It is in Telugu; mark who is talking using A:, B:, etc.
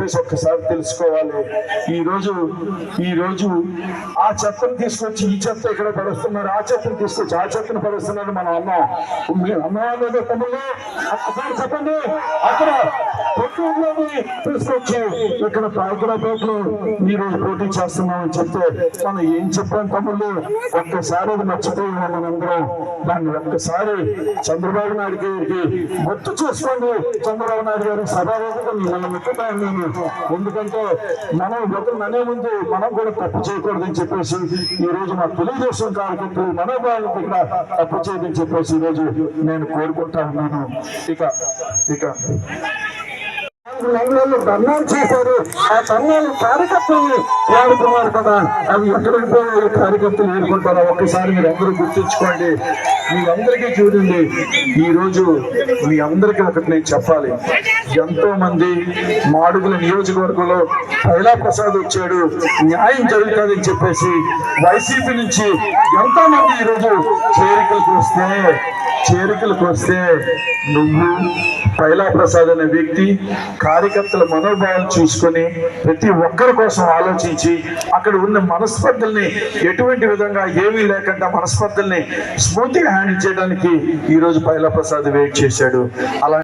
A: చెప్పేసి ఒక్కసారి తెలుసుకోవాలి. ఈ రోజు ఆ చెత్తను తీసుకొచ్చి ఈ చెత్త ఇక్కడ పడుస్తున్నారు, ఆ చెత్తను తీసుకొచ్చి ఆ చెత్తను పడుస్తున్నారు. మనం అన్నవాళ్ళు తమ్ముళ్ళు ఒక్కసారి చెప్పండి. అక్కడ పొట్టూరులోని తీసుకొచ్చి ఇక్కడ పాయకురాపేటలో ఈ రోజు పోటీ చేస్తున్నామని చెప్తే మనం ఏం చెప్పాం తమ్ముళ్ళు? ఒక్కసారి అది మర్చిపోయి మనందరం దాన్ని ఒక్కసారి చంద్రబాబు నాయుడు గారికి గుర్తు చేసుకోండి. చంద్రబాబు నాయుడు గారు సభావేదిక మనం మెక్కుతాను నేను, ఎందుకంటే మనం ఒకరు అనే ముందు మనం కూడా తప్పు చేయకూడదని చెప్పేసి ఈ రోజు మా తెలుగుదేశం కార్యకర్తలు మనోభావాలు ఇక్కడ తప్పు చేయదని చెప్పేసి ఈ రోజు నేను కోరుకుంటా ఉన్నాను. ఇక లంఘనలు ధర్నాలు చేశారు. ఆ ధర్నాలు కార్యకర్తలు వాడుతున్నారు కదా, అవి ఎక్కడికి పోయి కార్యకర్తలు ఏడుకుంటారో ఒక్కసారి మీరు అందరూ గుర్తించుకోండి. మీ అందరికీ చూడండి, ఈ రోజు మీ అందరికీ ఒకటి నేను చెప్పాలి. ఎంతో మంది మాడుగుల నియోజకవర్గంలో పైలా ప్రసాద్ వచ్చాడు, న్యాయం జరుగుతుందని చెప్పేసి వైసీపీ నుంచి ఎంతో మంది ఈరోజు చేరికలకు వస్తే నువ్వు పైలా ప్రసాద్ అనే వ్యక్తి కార్యకర్తల మనోభావాలు చూసుకొని ప్రతి ఒక్కరి కోసం ఆలోచించి అక్కడ ఉన్న మనస్పర్ధల్ని ఎటువంటి విధంగా ఏమీ లేకుండా మనస్పర్ధల్ని స్మూత్గా హ్యాండిల్ చేయడానికి ఈ రోజు పైలా ప్రసాద్ వెయిట్ చేశాడు. అలా